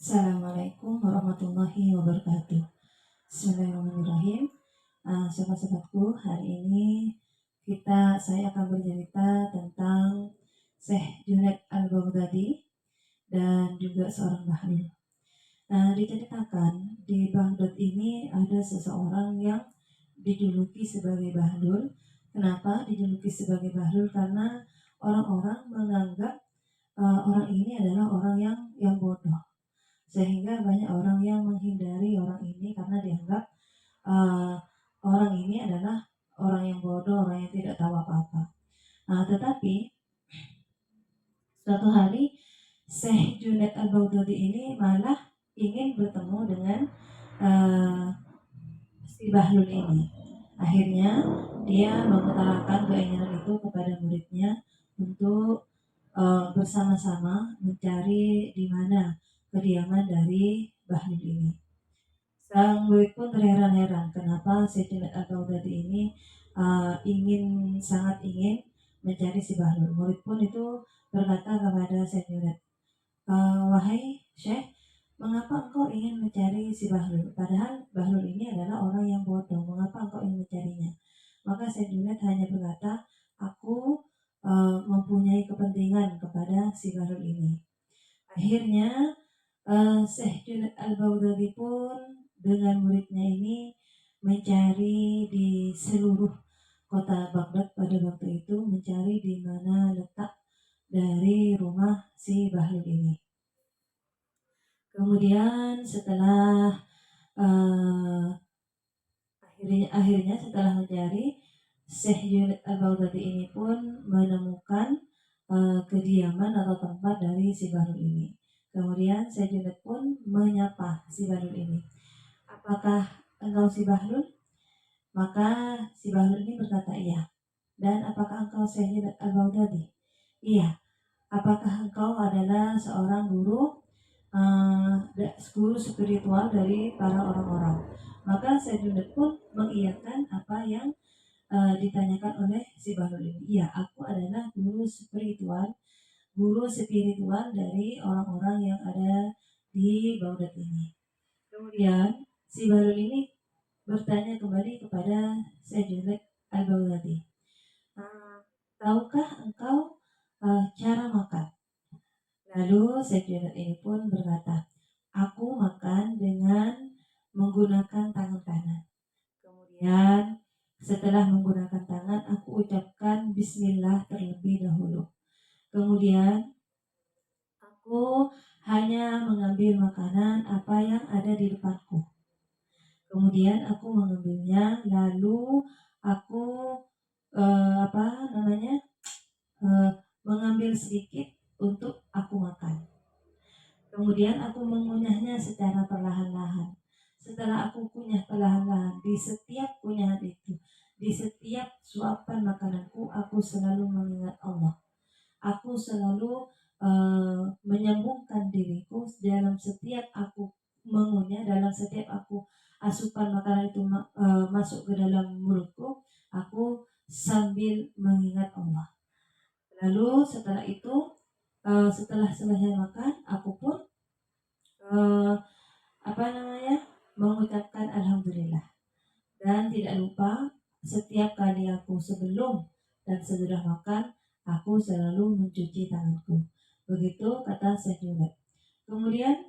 Assalamualaikum warahmatullahi wabarakatuh. Bismillahirrahmanirrahim. Sobat-sobatku, hari ini saya akan bercerita tentang Syekh Junaid Al-Baghdadi dan juga seorang bahlul. Diceritakan di Baghdad ini ada seseorang yang dijuluki sebagai bahlul. Kenapa dijuluki sebagai bahlul? Karena orang-orang menganggap orang ini adalah orang yang bodoh, sehingga banyak orang yang menghindari orang ini karena dianggap uh, orang ini adalah orang yang bodoh, orang yang tidak tahu apa-apa. Tetapi suatu hari Syekh Junaid Al-Baghdadi ini malah ingin bertemu dengan uh, si Bahlul ini. Akhirnya dia mengutarakan keinginan itu kepada muridnya untuk bersama-sama mencari di mana kediaman dari Bahlul ini. Sang murid pun terheran-heran kenapa Sayyidina Al-Baghdadi ini sangat ingin mencari si Bahlul. Murid pun itu berkata kepada Sayyidina, wahai Syekh, mengapa engkau ingin mencari si Bahlul? Padahal Bahlul ini adalah orang yang bodoh. Mengapa engkau ingin mencarinya? Maka Sayyidina hanya berkata, aku mempunyai kepentingan kepada si Bahlul ini. Akhirnya Syekh Junaid Al-Baghdadi pun dengan muridnya ini mencari di seluruh kota Baghdad pada waktu itu, mencari di mana letak dari rumah si Bahlul ini. Kemudian setelah akhirnya setelah mencari, Syekh Junaid Al-Baghdadi ini pun menemukan kediaman atau tempat dari si Bahlul ini. Kemudian Syekh Junaid pun menyapa si Bahlul ini. Apakah engkau si Bahlul? Maka si Bahlul ini berkata iya. Dan apakah engkau Syekh Junaid Al-Baghdadi? Iya. Apakah engkau adalah seorang guru spiritual dari para orang-orang? Maka Syekh Junaid pun mengiyakan apa yang ditanyakan oleh si Bahlul ini. Iya, aku adalah guru spiritual dari orang-orang yang ada di Baghdad ini. Kemudian si Bahlul ini bertanya kembali kepada Syekh Junaid Al-Baghdadi, tahukah engkau cara makan? Lalu Syekh Junaid ini pun berkata, aku makan dengan menggunakan tangan kanan. Kemudian setelah menggunakan tangan, aku ucapkan bismillah terlebih dahulu. Kemudian aku hanya mengambil makanan apa yang ada di depanku. Kemudian aku mengambilnya, lalu aku mengambil sedikit untuk aku makan. Kemudian aku mengunyahnya secara perlahan-lahan. Setelah aku kunyah perlahan-lahan, di setiap kunyahan itu, di setiap suapan makananku, aku selalu mengingat Allah. Aku selalu menyambungkan diriku dalam setiap aku mengunyah, dalam setiap aku asupan makanan itu masuk ke dalam mulutku, aku sambil mengingat Allah. Lalu setelah itu, setelah selesai makan, aku pun mengucapkan alhamdulillah. Dan tidak lupa setiap kali aku sebelum dan sesudah makan, aku selalu mencuci tanganku. Begitu kata Syekh Junaid. Kemudian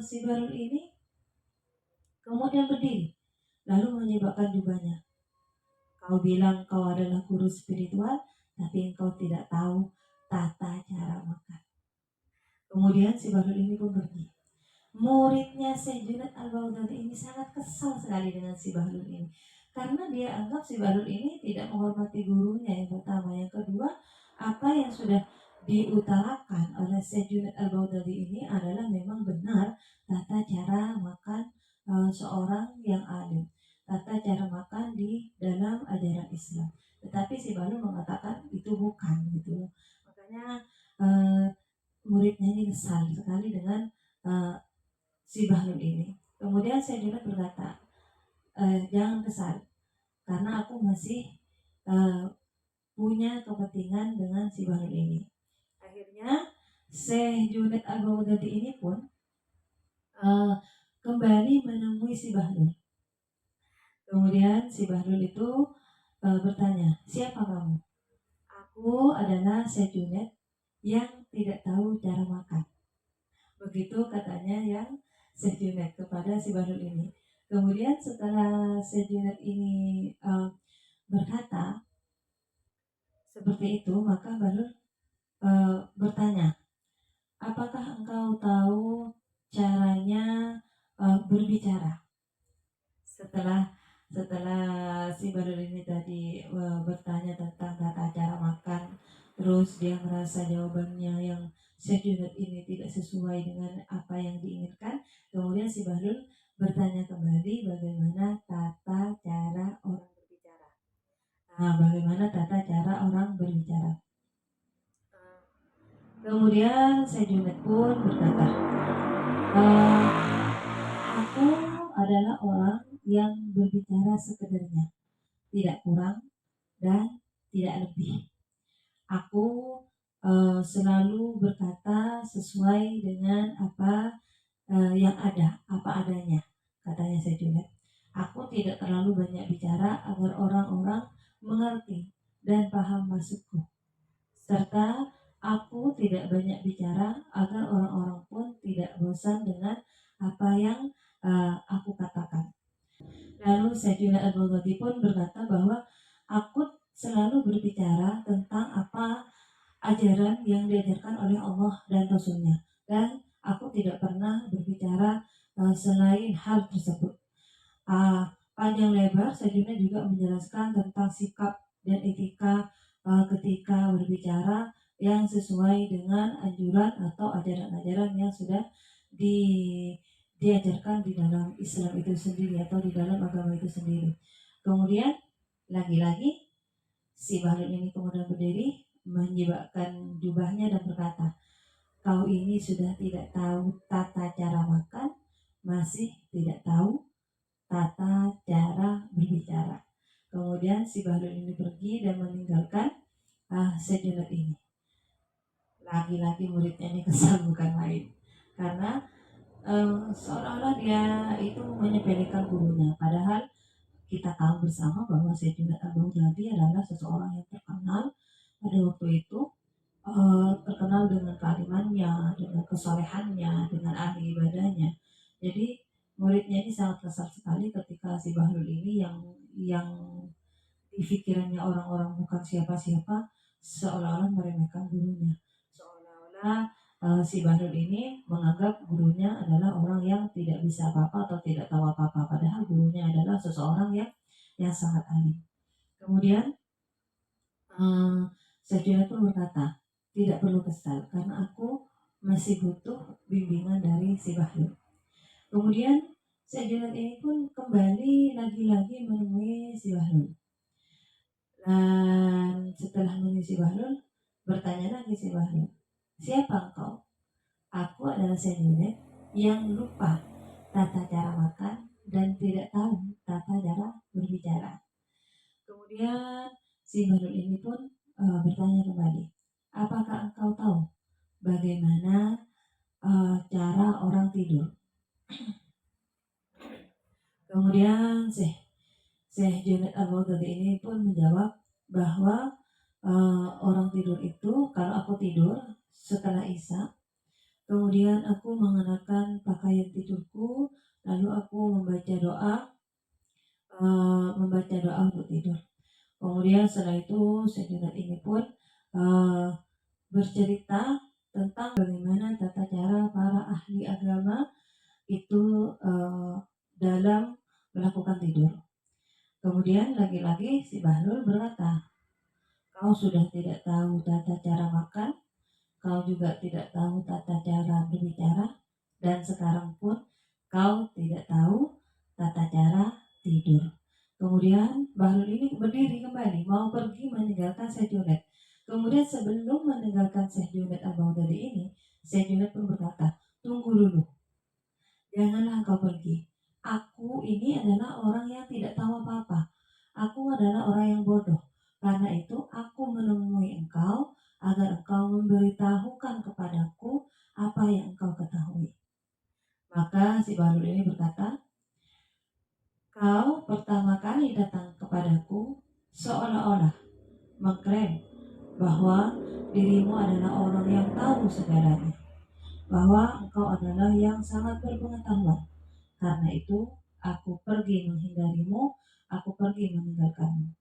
si Bahlul ini kemudian berdiri lalu menyibakkan jubahnya. Kau bilang kau adalah guru spiritual, tapi engkau tidak tahu tata cara makan. Kemudian si Bahlul ini pun pergi. Muridnya Syekh Junaid Al-Baghdadi ini sangat kesal sekali dengan si Bahlul ini, karena dia anggap si Bahlul ini tidak menghormati gurunya, yang pertama. Yang kedua, apa yang sudah diutarakan oleh Syekh Junaid Al-Baghdadi ini adalah memang benar tata cara makan seorang yang alim, tata cara makan di dalam ajaran Islam. Tetapi si Bahlul mengatakan itu bukan, gitu. Makanya muridnya ini kesal sekali dengan si Bahlul ini. Kemudian saya juga berkata, jangan kesal, karena aku masih punya kepentingan dengan si Bahlul ini. Akhirnya Syekh Junaid Al-Baghdadi ini pun uh, kembali menemui si Bahlul. Kemudian si Bahlul itu bertanya, siapa kamu? Aku adalah Syekh Junaid yang tidak tahu cara makan. Begitu katanya yang Syekh Junaid kepada si Bahlul ini. Kemudian setelah Syekh Junaid ini berkata seperti itu, maka Bahlul bertanya, apakah engkau tahu caranya berbicara? Setelah setelah si Bahlul ini tadi bertanya tentang tata cara makan, terus dia merasa jawabannya yang Syekh Junaid ini tidak sesuai dengan apa yang diinginkan. Kemudian si Bahlul bertanya kembali bagaimana tata cara orang berbicara. Nah, bagaimana tata cara orang berbicara. Kemudian Syekh Junaid pun berkata, aku adalah orang yang berbicara sekedarnya, tidak kurang dan tidak lebih. Aku selalu berkata sesuai dengan apa yang ada, apa adanya, katanya Syekh Junaid. Aku tidak terlalu banyak bicara agar orang-orang mengerti dan paham maksudku. Serta aku tidak banyak bicara agar orang-orang pun tidak bosan dengan apa yang aku katakan. Lalu Sayyidina Al-Baghdadi pun berkata bahwa aku selalu berbicara tentang apa ajaran yang diajarkan oleh Allah dan Rasulnya, dan aku tidak pernah berbicara selain hal tersebut. Panjang lebar Sayyidina juga menjelaskan tentang sikap dan etika ketika berbicara yang sesuai dengan anjuran atau ajaran-ajaran yang sudah di diajarkan di dalam Islam itu sendiri atau di dalam agama itu sendiri. Kemudian lagi-lagi si Bahlul ini kemudian berdiri menyibakkan jubahnya dan berkata, kau ini sudah tidak tahu tata cara makan, masih tidak tahu tata cara berbicara. Kemudian si Bahlul ini pergi dan meninggalkan sejenak ini. Lagi-lagi muridnya ini kesal bukan main, karena seolah-olah dia itu menyepelekan gurunya, padahal kita tahu bersama bahwa Sayyidina Abu Dhabi adalah seseorang yang terkenal pada waktu itu, terkenal dengan kealimannya, dengan kesolehannya, dengan ahli ibadahnya. Jadi muridnya ini sangat kesal sekali ketika si Bahlul ini yang di pikirannya orang-orang bukan siapa-siapa, seolah-olah meremehkan gurunya, seolah-olah si Bahlul ini menganggap gurunya adalah orang yang tidak bisa apa-apa atau tidak tahu apa-apa, padahal gurunya adalah seseorang yang sangat alim. Kemudian Sayyidina pun berkata, tidak perlu kesal karena aku masih butuh bimbingan dari si Bahlul. Kemudian Sayyidina ini pun kembali lagi-lagi menemui si Bahlul. Dan setelah menemui si Bahlul, bertanya lagi si Bahlul, siapa engkau? Aku adalah Sayyidina yang lupa tata cara makan dan tidak tahu tata cara berbicara. Kemudian si Bahlul ini pun bertanya kembali, apakah engkau tahu bagaimana cara orang tidur? Kemudian Syekh Junaid Al-Baghdadi ini pun menjawab bahwa orang tidur itu, kalau aku tidur setelah Isya, kemudian aku mengenakan pakaian tidurku, lalu aku membaca doa untuk tidur. Kemudian setelah itu Syekh Junaid ini pun bercerita tentang bagaimana tata cara para ahli agama itu dalam melakukan tidur. Kemudian lagi-lagi si Bahlul berkata, kau sudah tidak tahu tata cara makan, kau juga tidak tahu tata cara berbicara, dan sekarang pun kau tidak tahu tata cara tidur. Kemudian Bahlul ini berdiri kembali mau pergi meninggalkan Syekh Junaid. Kemudian sebelum meninggalkan Syekh Junaid Al-Baghdadi ini, Syekh Junaid pun berkata, tunggu dulu, janganlah kau pergi. Aku ini adalah orang yang tidak tahu apa-apa. Aku adalah orang yang bodoh. Karena itu aku menemui engkau agar engkau memberitahukan kepadaku apa yang engkau ketahui. Maka si Bahlul ini berkata, kau pertama kali datang kepadaku seolah-olah mengklaim bahwa dirimu adalah orang yang tahu segalanya, bahwa engkau adalah yang sangat berpengetahuan. Karena itu, aku pergi menghindarimu, aku pergi meninggalkanmu.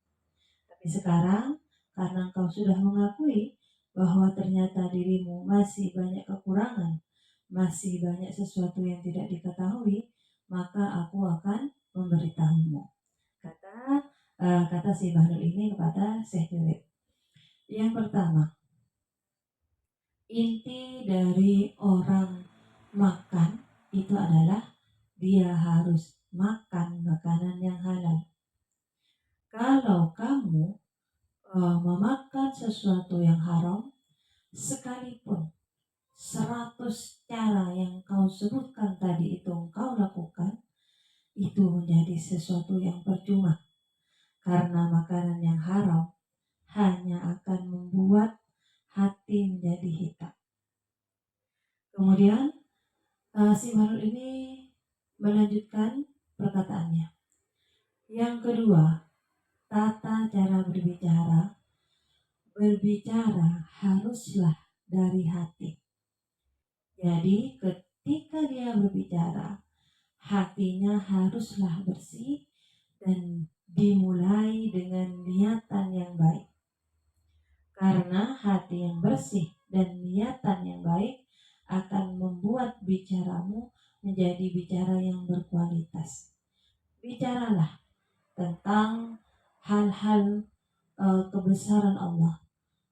Tapi sekarang, karena engkau sudah mengakui bahwa ternyata dirimu masih banyak kekurangan, masih banyak sesuatu yang tidak diketahui, maka aku akan memberitahumu. Kata si Bahlul ini kepada Syekh Junaid. Yang pertama, inti dari orang makan itu adalah dia harus makan makanan yang halal. Kalau kamu memakan sesuatu yang haram, sekalipun 100 cara yang kau sebutkan tadi itu kau lakukan, itu menjadi sesuatu yang percuma. Karena makanan yang haram hanya akan membuat hati menjadi hitam. Kemudian si Bahlul ini melanjutkan perkataannya. Yang kedua, tata cara berbicara. Berbicara haruslah dari hati. Jadi ketika dia berbicara, hatinya haruslah bersih dan dimulai dengan niatan yang baik. Karena hati yang bersih dan niatan yang baik akan membuat bicaramu menjadi bicara yang berkualitas. Bicaralah tentang hal-hal kebesaran Allah,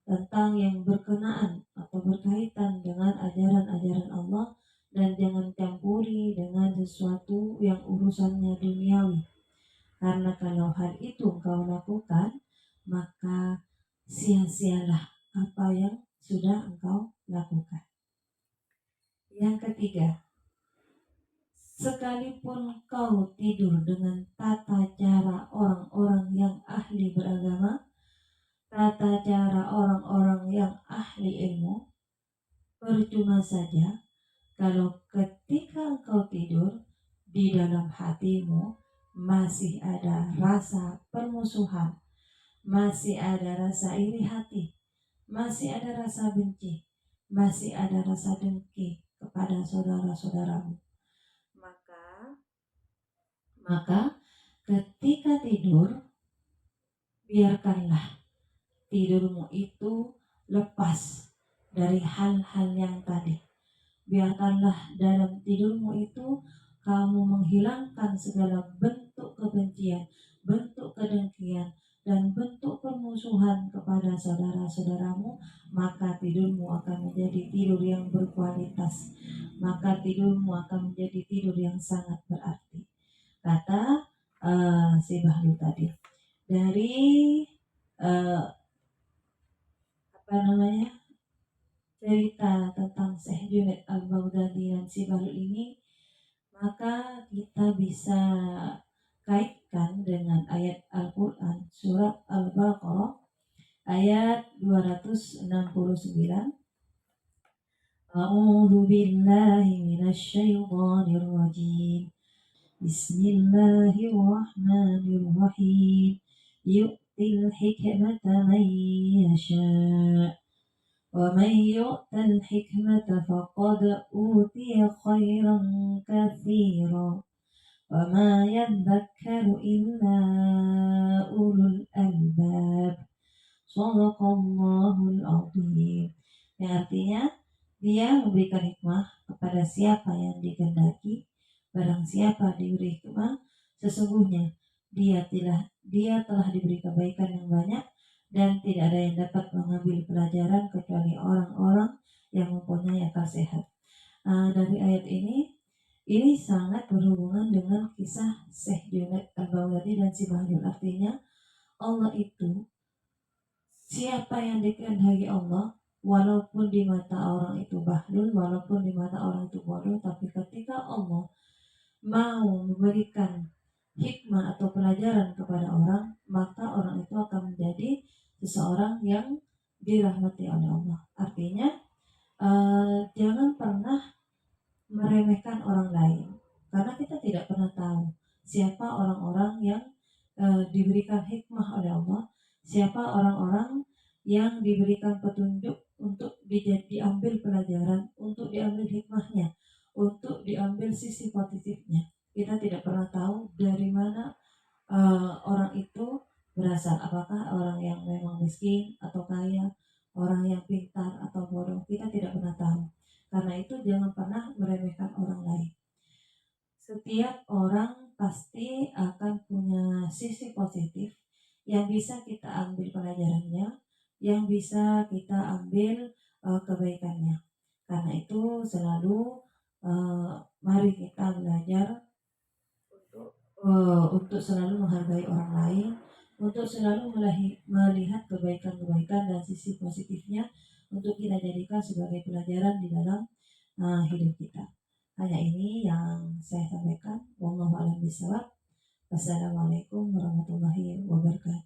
tentang yang berkenaan atau berkaitan dengan ajaran-ajaran Allah, dan jangan campuri dengan sesuatu yang urusannya duniawi. Karena kalau hal itu engkau lakukan, maka sia-sialah apa yang sudah engkau lakukan. Yang ketiga, sekalipun kau tidur dengan tata cara orang-orang yang ahli beragama, tata cara orang-orang yang ahli ilmu, percuma saja kalau ketika engkau tidur di dalam hatimu masih ada rasa permusuhan, masih ada rasa iri hati, masih ada rasa benci, masih ada rasa dengki kepada saudara-saudaramu. Maka ketika tidur, biarkanlah tidurmu itu lepas dari hal-hal yang tadi. Biarkanlah dalam tidurmu itu kamu menghilangkan segala bentuk kebencian, bentuk kedengkian, dan bentuk permusuhan kepada saudara-saudaramu. Maka tidurmu akan menjadi tidur yang berkualitas. Maka tidurmu akan menjadi tidur yang sangat berarti. Kata si Bahlul tadi. Dari cerita tentang Syekh Junaid Al-Baghdadi dan si Bahlul ini, maka kita bisa kaitkan dengan ayat Al-Quran surat Al-Baqarah ayat 269. A'udzu billahi minasy syaithanir rajim. Bismillahirrahmanirrahim. Yu'til hikmata man yasha'. ومن يؤت الحكمة فقد أوتي خيرا كثيرا وما يذكر إلا أولو الألباب صدق الله العظيم. Yang artinya dia memberikan hikmah kepada siapa yang dikehendaki. Barang siapa diberi hikmah, sesungguhnya dia telah diberi kebaikan yang banyak, dan tidak ada yang dapat mengambil pelajaran kecuali orang-orang yang mempunyai akal sehat. Dari ayat ini sangat berhubungan dengan kisah Syekh Junaid Al-Baghdadi dan si Bahlul. Artinya Allah itu, siapa yang dikehendaki Allah, walaupun di mata orang itu bahlul, walaupun di mata orang itu bodoh, tapi ketika Allah mau memberikan hikmah atau pelajaran kepada orang, maka orang itu akan menjadi seseorang yang dirahmati oleh Allah. Artinya jangan pernah meremehkan orang lain, karena kita tidak pernah tahu siapa orang-orang yang diberikan hikmah oleh Allah, siapa orang-orang yang diberikan petunjuk untuk diambil pelajaran, untuk diambil hikmahnya, untuk diambil sisi positifnya. Kita tidak pernah tahu dari mana orang itu berasal, apakah orang yang memang miskin atau kaya, orang yang pintar atau bodoh, kita tidak pernah tahu. Karena itu jangan pernah meremehkan orang lain. Setiap orang pasti akan punya sisi positif yang bisa kita ambil pelajarannya, yang bisa kita ambil kebaikannya. Karena itu selalu mari kita belajar untuk selalu menghargai orang lain, untuk selalu melihat kebaikan-kebaikan dan sisi positifnya, untuk kita jadikan sebagai pelajaran di dalam hidup kita. Hanya ini yang saya sampaikan. Wallahu a'lam bishawab. Wassalamualaikum warahmatullahi wabarakatuh.